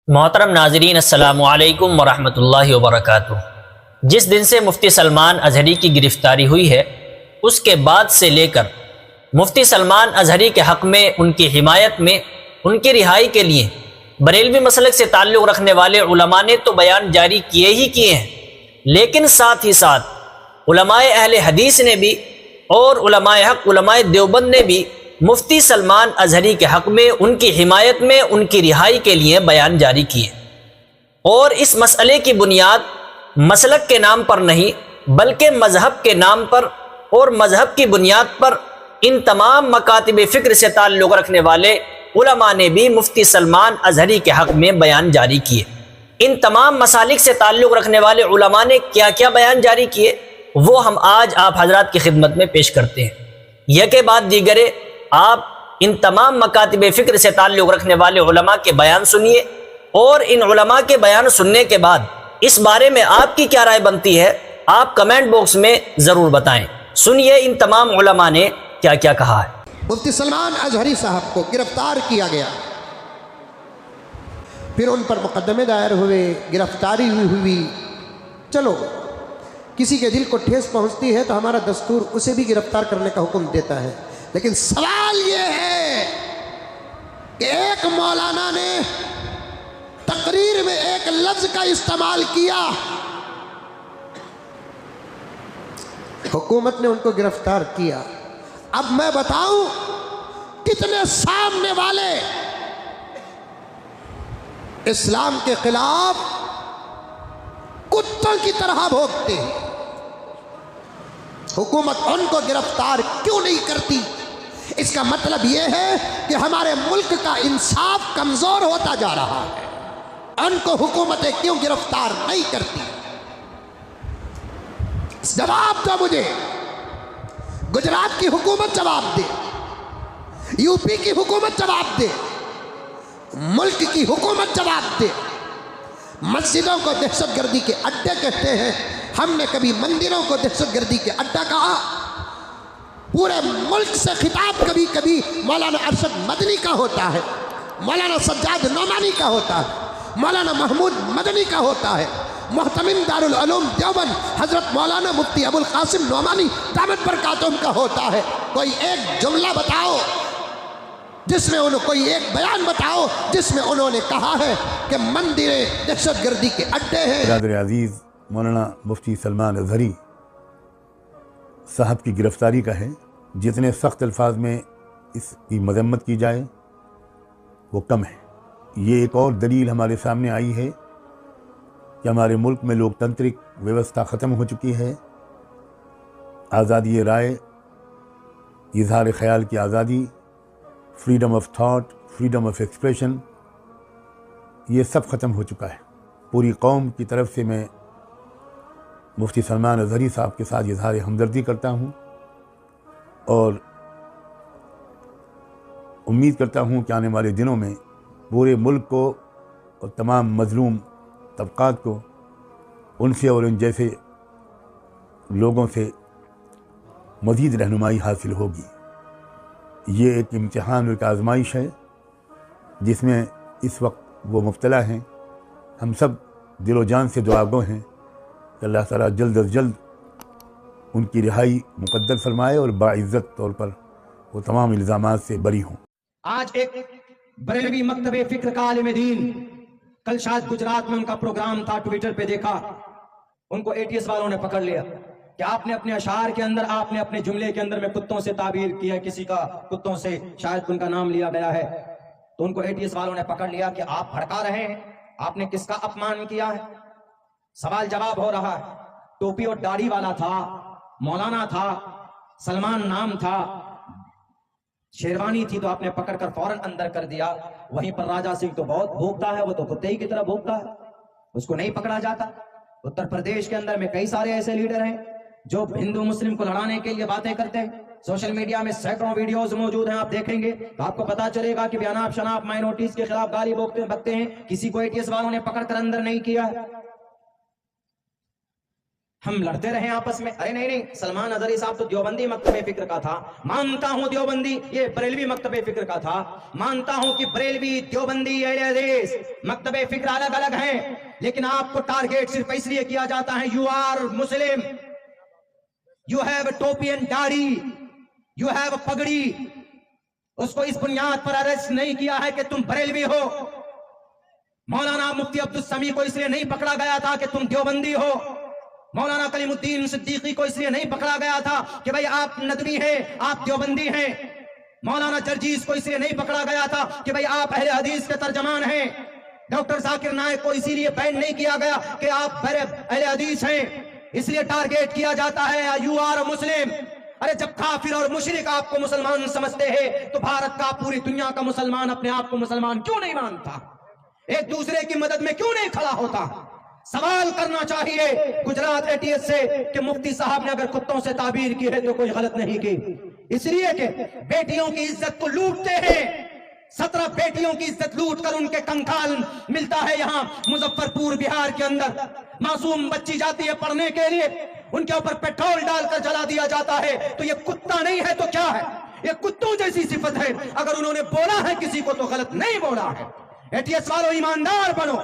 محترم ناظرین، السلام علیکم ورحمۃ اللہ وبرکاتہ۔ جس دن سے مفتی سلمان اظہری کی گرفتاری ہوئی ہے، اس کے بعد سے لے کر مفتی سلمان اظہری کے حق میں، ان کی حمایت میں، ان کی رہائی کے لیے بریلوی مسلک سے تعلق رکھنے والے علماء نے تو بیان جاری کیے ہیں، لیکن ساتھ ہی ساتھ علماء اہل حدیث نے بھی اور علماء حق علماء دیوبند نے بھی مفتی سلمان اظہری کے حق میں، ان کی حمایت میں، ان کی رہائی کے لیے بیان جاری کیے، اور اس مسئلے کی بنیاد مسلک کے نام پر نہیں بلکہ مذہب کے نام پر اور مذہب کی بنیاد پر ان تمام مکاتب فکر سے تعلق رکھنے والے علماء نے بھی مفتی سلمان اظہری کے حق میں بیان جاری کیے۔ ان تمام مسالک سے تعلق رکھنے والے علماء نے کیا کیا بیان جاری کیے، وہ ہم آج آپ حضرات کی خدمت میں پیش کرتے ہیں۔ یکے بعد دیگرے آپ ان تمام مکاتب فکر سے تعلق رکھنے والے علماء کے بیان سنیے، اور ان علماء کے بیان سننے کے بعد اس بارے میں آپ کی کیا رائے بنتی ہے، آپ کمنٹ باکس میں ضرور بتائیں۔ سنیے ان تمام علماء نے کیا کیا کہا ہے۔ مفتی سلمان اظہری صاحب کو گرفتار کیا گیا، پھر ان پر مقدمے دائر ہوئے، گرفتاری ہوئی۔ چلو، کسی کے دل کو ٹھیس پہنچتی ہے تو ہمارا دستور اسے بھی گرفتار کرنے کا حکم دیتا ہے، لیکن سوال یہ ہے کہ ایک مولانا نے تقریر میں ایک لفظ کا استعمال کیا، حکومت نے ان کو گرفتار کیا۔ اب میں بتاؤں کتنے سامنے والے اسلام کے خلاف کتوں کی طرح بھونکتے ہیں، حکومت ان کو گرفتار کیوں نہیں کرتی؟ اس کا مطلب یہ ہے کہ ہمارے ملک کا انصاف کمزور ہوتا جا رہا ہے۔ ان کو حکومتیں کیوں گرفتار نہیں کرتی؟ جواب دو مجھے، گجرات کی حکومت جواب دے، یو پی کی حکومت جواب دے، ملک کی حکومت جواب دے۔ مسجدوں کو دہشت گردی کے اڈے کہتے ہیں، ہم نے کبھی مندروں کو دہشت گردی کے اڈا کہا؟ پورے ملک سے خطاب کبھی کبھی مولانا ارشد مدنی کا ہوتا ہے، مولانا سجاد نعمانی کا ہوتا ہے، مولانا محمود مدنی کا ہوتا ہے، محتمم دارالعلوم دیوبند حضرت مولانا مفتی ابو القاسم نعمانی دامت برکاتہم کا ہوتا ہے۔ کوئی ایک جملہ بتاؤ جس میں کوئی ایک بیان بتاؤ جس میں انہوں نے کہا ہے کہ مندریں دہشت گردی کے اڈے ہیں۔ برادر عزیز مولانا مفتی سلمان اظہری صاحب کی گرفتاری کا ہے، جتنے سخت الفاظ میں اس کی مذمت کی جائے وہ کم ہے۔ یہ ایک اور دلیل ہمارے سامنے آئی ہے کہ ہمارے ملک میں لوک تنترک ویوستھا ختم ہو چکی ہے۔ آزادی رائے، اظہار خیال کی آزادی، freedom of thought, freedom of expression, یہ سب ختم ہو چکا ہے۔ پوری قوم کی طرف سے میں مفتی سلمان اظہری صاحب کے ساتھ اظہار ہمدردی کرتا ہوں، اور امید کرتا ہوں کہ آنے والے دنوں میں پورے ملک کو اور تمام مظلوم طبقات کو ان سے اور ان جیسے لوگوں سے مزید رہنمائی حاصل ہوگی۔ یہ ایک امتحان اور ایک آزمائش ہے جس میں اس وقت وہ مبتلا ہیں۔ ہم سب دل و جان سے دعا گو ہیں کہ اللہ تعالیٰ جلد از جلد ان کی رہائی مقدر فرمائے اور باعزت طور پر وہ تمام الزامات سے بری ہوں۔ آج ایک بریلوی مکتب فکر کا عالم دین، کل شاید گجرات میں ان کا پروگرام تھا، ٹویٹر پہ دیکھا، ان کو اے ٹی ایس والوں نے پکڑ لیا کہ آپ نے اپنے اشعار کے اندر، آپ نے اپنے جملے کے اندر میں کتوں سے تعبیر کیا، کسی کا کتوں سے شاید ان کا نام لیا گیا ہے، تو ان کو اے ٹی ایس والوں نے پکڑ لیا کہ آپ بھڑکا رہے ہیں، آپ نے کس کا اپمان کیا ہے؟ سوال جواب ہو رہا ہے۔ ٹوپی اور داڑھی والا تھا، مولانا تھا، سلمان نام تھا، شیروانی تھی، تو آپ نے پکڑ کر فوراً اندر کر دیا۔ وہیں پر راجہ سنگھ تو بہت بھوکتا ہے، وہ تو کتے ہی کی طرح بھوکتا ہے، اس کو نہیں پکڑا جاتا۔ اتر پردیش کے اندر میں کئی سارے ایسے لیڈر ہیں جو ہندو مسلم کو لڑانے کے لیے باتیں کرتے ہیں۔ سوشل میڈیا میں سینکڑوں ویڈیوز موجود ہیں، آپ دیکھیں گے تو آپ کو پتا چلے گا کہ بیاناب شناب مائنورٹیز کے خلاف گالی بکتے ہیں، کسی کو اے ٹی ایس والوں نے پکڑ کر اندر نہیں کیا ہے۔ ہم لڑتے رہے آپس میں. ارے نہیں، سلمان اظہری صاحب تو دیوبندی مکتب فکر کا تھا. مانتا ہوں دیوبندی یہ بریلوی مکتب فکر کا تھا. مانتا ہوں کہ بریلوی، دیوبندی، اہل حدیث مکتب فکر الگ الگ ہیں، لیکن آپ کو ٹارگیٹ صرف اس لیے کیا جاتا ہے you are Muslim, you have topi and dadhi, you have pagdi. اس کو اس بنیاد پر اریسٹ نہیں کیا ہے کہ تم بریلوی ہو. مولانا مفتی عبدالسمیع کو اس لیے نہیں پکڑا گیا تھا کہ تم دیوبندی ہو. مولانا کلیم الدین صدیقی کو اس لیے نہیں پکڑا گیا تھا کہ بھئی آپ ندوی ہیں، آپ دیوبندی ہیں. مولانا جرجیس کو اس لیے نہیں پکڑا گیا تھا کہ بھئی آپ اہل حدیث کے ترجمان ہیں. ڈاکٹر ذاکر نائک کو اسی لیے بین نہیں کیا گیا کہ آپ اہل حدیث ہیں. اس لیے ٹارگیٹ کیا جاتا ہے یو آر مسلم. ارے جب کافر اور مشرک آپ کو مسلمان سمجھتے ہیں تو بھارت کا، پوری دنیا کا مسلمان اپنے آپ کو مسلمان کیوں نہیں مانتا؟ ایک دوسرے کی مدد میں کیوں نہیں کھڑا ہوتا؟ سوال کرنا چاہیے گجرات ATS سے کہ مفتی صاحب نے اگر کتوں سے تعبیر کی ہے تو کوئی غلط نہیں کی. اس لیے کہ بیٹیوں کی عزت کو لوٹتے ہیں. 17 بیٹیوں کی عزت لوٹ کر ان کے کنکال ملتا ہے یہاں مظفر پور بہار کے اندر. معصوم بچی جاتی ہے پڑھنے کے لیے، ان کے اوپر پیٹرول ڈال کر جلا دیا جاتا ہے. تو یہ کتا نہیں ہے تو کیا ہے؟ یہ کتوں جیسی صفت ہے. اگر انہوں نے بولا ہے کسی کو تو غلط نہیں بولا ہے. ATS والوں ایماندار بنو،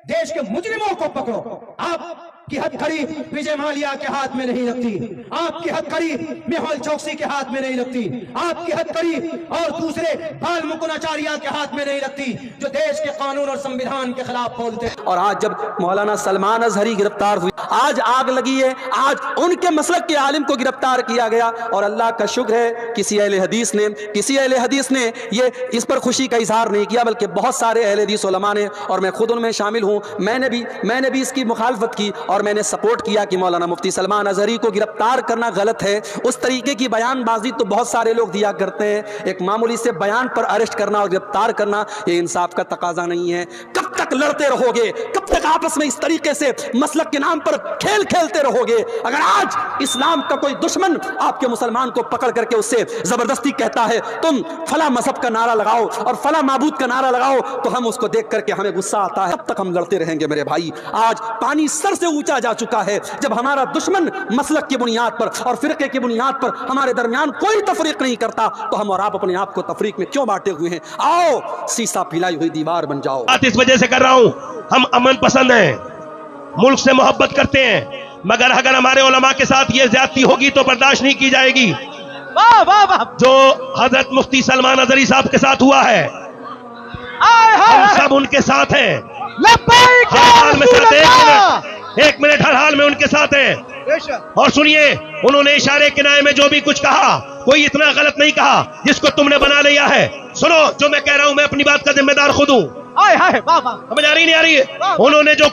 دیش کے مجرموں کو پکڑو. آپ کی ہتھ کڑی وجے مالیا کے ہاتھ میں نہیں لگتی، آپ کی ہتھ کڑی میہول چوکسی کے ہاتھ میں نہیں لگتی، آپ کی ہتھ کڑی اور دوسرے بال مکناچاریہ کے ہاتھ میں نہیں لگتی جو دیش کے قانون اور سنویدھان کے خلاف بولتے. اور آج جب مولانا سلمان اظہری گرفتار ہوئی، آج آگ لگی ہے، آج ان کے مسلک کے عالم کو گرفتار کیا گیا. اور اللہ کا شکر ہے کسی اہل حدیث نے یہ اس پر خوشی کا اظہار نہیں کیا، بلکہ بہت سارے اہل حدیث علماء نے، اور میں خود ان میں شامل ہوں، میں نے بھی اس کی مخالفت کی اور میں نے سپورٹ کیا کہ مولانا مفتی سلمان اظہری کو گرفتار کرنا غلط ہے. اس طریقے کی بیان بازی تو بہت سارے لوگ دیا کرتے ہیں. ایک معمولی سے بیان پر اریسٹ کرنا اور گرفتار کرنا یہ انصاف کا تقاضا نہیں ہے. کب تک لڑتے رہو گے؟ کب تک آپس میں اس طریقے سے مسلک کے نام پر کھیل کھیلتے رہو گے؟ اگر آج اسلام کا کوئی دشمن آپ کے مسلمان کو پکڑ کر کے اس سے زبردستی کہتا ہے تم فلاں مذہب کا نعرہ لگاؤ اور فلاں معبود کا نعرہ لگاؤ، تو ہم اس کو دیکھ کر کے ہمیں غصہ آتا ہے. تب تک ہم لڑتے رہیں گے میرے بھائی. آج پانی سر سے اونچا جا چکا ہے. جب ہمارا دشمن مسلک کی بنیاد پر اور فرقے کی بنیاد پر ہمارے درمیان کوئی تفریق نہیں کرتا تو ہم اور آپ اپنے آپ کو تفریق میں کیوں بانٹے ہوئے ہیں؟ آؤ سیسا پھیلائی ہوئی دیوار بن جاؤ. اس وجہ سے کر رہا ہوں، ہم امن پسند ہیں، ملک سے محبت کرتے ہیں، مگر اگر ہمارے علماء کے ساتھ یہ زیادتی ہوگی تو برداشت نہیں کی جائے گی. جو حضرت مفتی سلمان اظہری صاحب کے ساتھ ہوا ہے، ہم سب ان کے ساتھ ہیں. ایک منٹ ہر حال میں ان کے ساتھ ہیں. اور سنیے، انہوں نے اشارے کنائے میں جو بھی کچھ کہا کوئی اتنا غلط نہیں کہا جس کو تم نے بنا لیا ہے. سنو جو میں کہہ رہا ہوں، میں اپنی بات کا ذمہ دار خود ہوں. سمجھ آ رہی نہیں آ رہی ہے؟ انہوں نے جو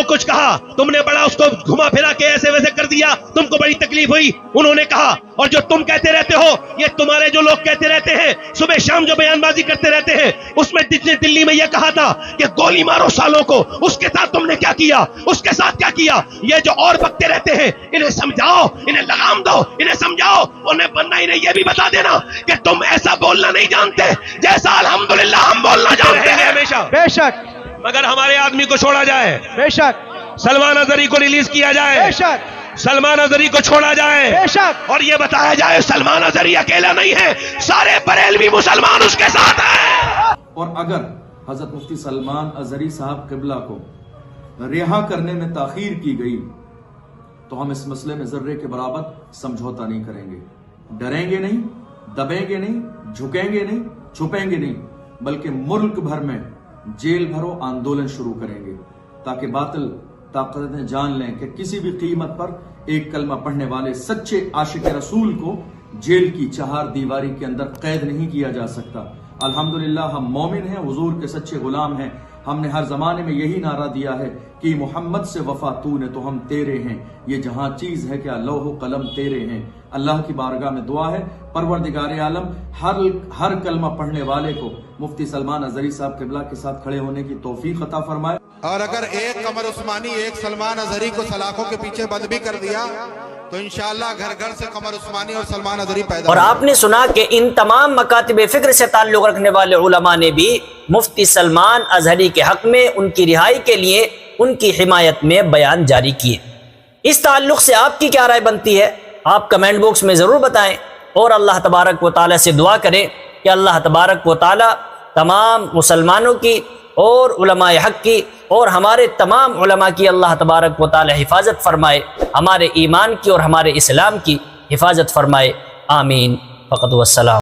کچھ کہا تم نے بڑا اس کو گھما پھرا کے ایسے ویسے کر دیا، تم کو بڑی تکلیف ہوئی. انہوں نے کہا، اور جو تم کہتے رہتے ہو، یہ تمہارے جو لوگ کہتے رہتے ہیں صبح شام جو بیان بازی کرتے رہتے ہیں، اس میں دلی میں یہ کہا تھا کہ گولی مارو سالوں کو، اس کے ساتھ تم نے کیا کیا، اس کے ساتھ کیا کیا. یہ جو اور بکتے رہتے ہیں انہیں سمجھاؤ، انہیں لگام دو، انہیں سمجھاؤ. انہیں بننا انہیں یہ بھی بتا دینا کہ تم ایسا بولنا نہیں جانتے جیسا الحمدللہ ہم بولنا جانتے ہیں. ہمیشہ بے شک، مگر ہمارے آدمی کو چھوڑا جائے، بے شک سلمان اظہری کو ریلیز کیا جائے، بے شک سلمان اظہری کو چھوڑا جائے، بے شک اور یہ بتایا جائے سلمان اظہری اکیلا نہیں ہے، سارے بریلوی مسلمان اس کے ساتھ ہیں. اور اگر حضرت مفتی سلمان اظہری صاحب قبلہ کو رہا کرنے میں تاخیر کی گئی تو ہم اس مسئلے میں ذرے کے برابر سمجھوتا نہیں کریں گے. ڈریں گے نہیں، دبیں گے نہیں، جھکیں گے نہیں، چھپیں گے نہیں، بلکہ ملک بھر میں جیل بھرو آندولن شروع کریں گے تاکہ باطل طاقتیں جان لیں کہ کسی بھی قیمت پر ایک کلمہ پڑھنے والے سچے عاشق رسول کو جیل کی چہار دیواری کے اندر قید نہیں کیا جا سکتا. الحمدللہ ہم مومن ہیں، حضور کے سچے غلام ہیں. ہم نے ہر زمانے میں یہی نعرہ دیا ہے کہ محمد سے وفا تو نے تو ہم تیرے ہیں. یہ جہاں چیز ہے کہ لوح و قلم تیرے ہیں. اللہ کی بارگاہ میں دعا ہے پروردگار عالم ہر کلمہ پڑھنے والے کو مفتی سلمان اظہری صاحب قبلہ کے ساتھ کھڑے ہونے کی توفیق عطا فرمائے. اور اگر ایک قمر عثمانی ایک سلمان اظہری کو سلاخوں کے پیچھے بند بھی کر دیا تو انشاءاللہ گھر گھر سے قمر عثمانی اور سلمان اظہری پیدا. اور آپ نے سنا کہ ان تمام مکاتب فکر سے تعلق رکھنے والے علماء نے بھی مفتی سلمان اظہری کے حق میں ان کی رہائی کے لیے ان کی حمایت میں بیان جاری کیے۔ اس تعلق سے آپ کی کیا رائے بنتی ہے؟ آپ کمنٹ باکس میں ضرور بتائیں، اور اللہ تبارک و تعالیٰ سے دعا کریں کہ اللہ تبارک و تعالیٰ تمام مسلمانوں کی اور علماء حق کی اور ہمارے تمام علماء کی اللہ تبارک و تعالیٰ حفاظت فرمائے، ہمارے ایمان کی اور ہمارے اسلام کی حفاظت فرمائے، آمین فقط والسلام۔